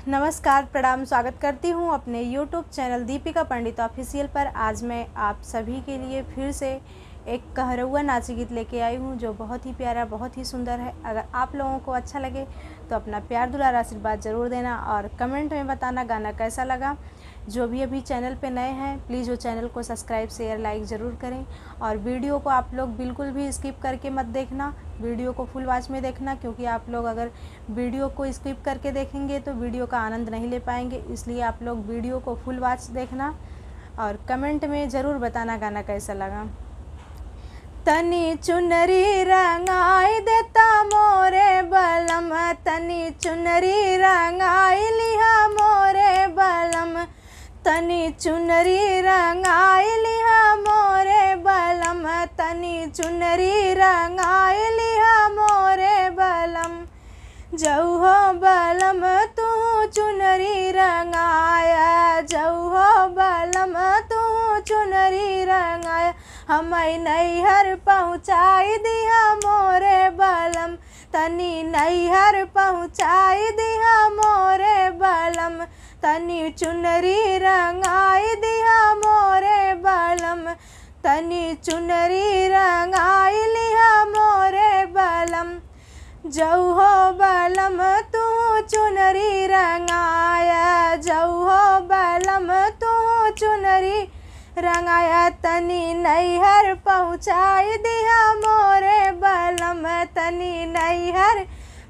नमस्कार, प्रणाम, स्वागत करती हूँ अपने YouTube चैनल दीपिका पंडित ऑफिशियल पर। आज मैं आप सभी के लिए फिर से एक कहरौआ नाची गीत लेके आई हूँ जो बहुत ही प्यारा, बहुत ही सुंदर है। अगर आप लोगों को अच्छा लगे तो अपना प्यार दुलार आशीर्वाद ज़रूर देना और कमेंट में बताना गाना कैसा लगा। जो भी अभी चैनल पे नए हैं प्लीज़ वो चैनल को सब्सक्राइब, शेयर, लाइक ज़रूर करें और वीडियो को आप लोग बिल्कुल भी स्किप करके मत देखना, वीडियो को फुल वॉच में देखना, क्योंकि आप लोग अगर वीडियो को स्किप करके देखेंगे तो वीडियो का आनंद नहीं ले पाएंगे। इसलिए आप लोग वीडियो को फुल वॉच देखना और कमेंट में ज़रूर बताना गाना कैसा लगा। तनी चुनरी रंगाई देता मोरे बलम, तनी चुनरी रंगाई लिहा मोरे बलम, तनी चुनरी रंगाई लिहा मोरे बलम, तनी चुनरी रंगाई लिहा मोरे बलम। जऊ हो बलम तू चुनरी रंगाया, जऊ हो बलम तू चुनरी रंगाया, हमें नैहर पहुँचाई दिया मोरे बलम, तनी नैहर पहुँचाई दिया मोरे बलम, तनी चुनरी रंगाई दिया मोरे बलम, तनी चुनरी रंगाई लिया मोरे बलम। जऊ हो बलम तू चुनरी रंगाया, जऊ हो बलम तू चुनरी रंगाया, तनी नैहर पहुँचाई दिया मोरे बलम, तनी नैहर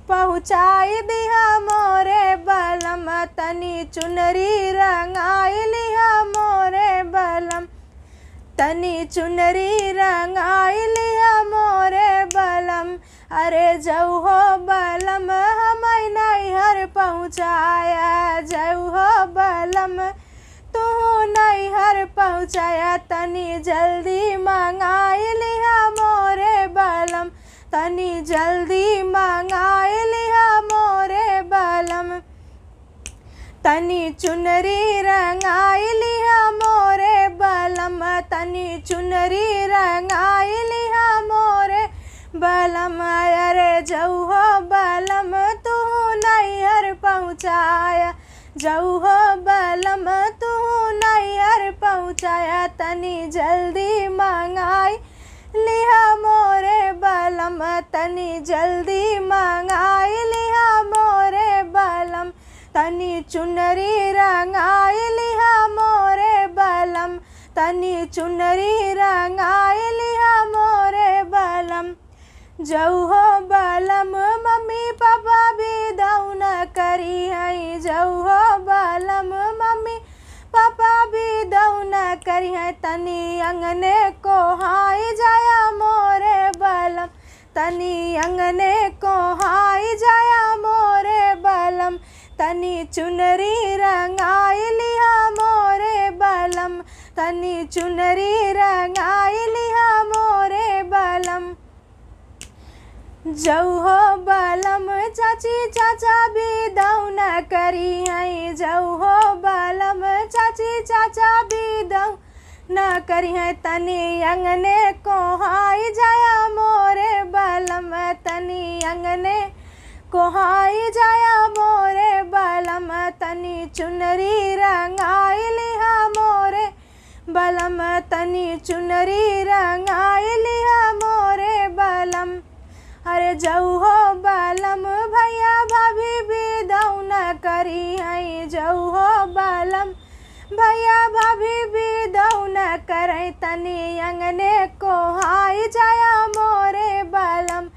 पहुँचाई दिया मोरे बलम, तनी चुनरी रंगाई लिया मोरे बलम, तनी चुनरी रंगाई लिया मोरे बलम। अरे जऊ हो बलम हमें नैहर पहुँचाया, जऊ हो बलम तू नैहर पहुँचाया, तनी जल्दी मंगाई लिया मोरे बलम, तनी जल्दी मंगाई लिया मोरे बलम, तनी चुनरी रंगाई लिया मोरे बलम, तनी चुनरी रंगाई लिया मोरे बलम। अरे जऊ हो बलम तू नैहर पहुँचाया, जऊ हो बलम तू नैहर पहुँचाया, तनी जल्दी मंगाई लिया मोरे बलम, तनी जल्दी मंगाई लिया मोरे बलम, तनी चुनरी रंगाई लिया मोरे बलम, तनी चुनरी रंगाई लिया मोरे बलम। जऊ हो बलम मम्मी पापा भी दौन करी है, जऊ हो बलम मम्मी पापा भी दौन करी है, तनी अंगने को हाई जाया मोरे बलम, तनी अंगने को हाई जाया मोरे बलम, तनी चुनरी रंगाई लिया मोरे बलम, तनी चुनरी रंगाई लिया मोरे बलम। जऊ हो बलम चाची चाचा भी दौन करी है, जऊ हो बलम चाची चाचा भी दौन करी है, तनी अंगने को हाई जाया मोरे बलम, तनी अंगने को हाई जाया मोरे बलम, तनी चुनरी रंगाई लिया मोरे बलम, तनी चुनरी रंगाई लिया मोरे बलम। अरे जऊ हो बलम भैया भाभी भी दौन करी है, जऊ हो बलम भैया भाभी भी दौन करे, तनी अंगने को हाई जाया मोरे बलम,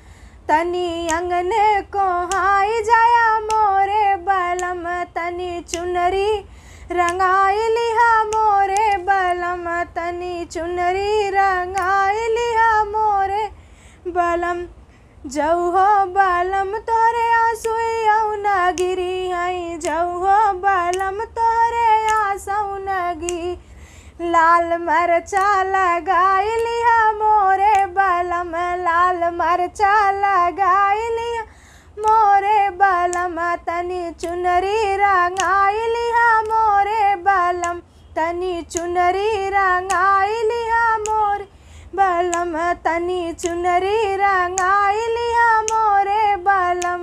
तनी अंगने को हाई जाया मोरे बलम, तनी चुनरी रंगाई लिया मोरे बलम, तनी चुनरी रंगाई लिया मोरे बलम। जऊ हो बलम तोरे आंसू न गिरी है, जऊ हो बलम तोरे आंसू न गिरी, लाल मरचा लगाई लिया मोरे बलम, लाल मरचा लगाई लिया मोरे बलम, तनी चुनरी रंगाई लिया मोरे बलम, तनी चुनरी रंगाई लिया मोरे बलम, तनी चुनरी रंगाई लिया मोरे बलम।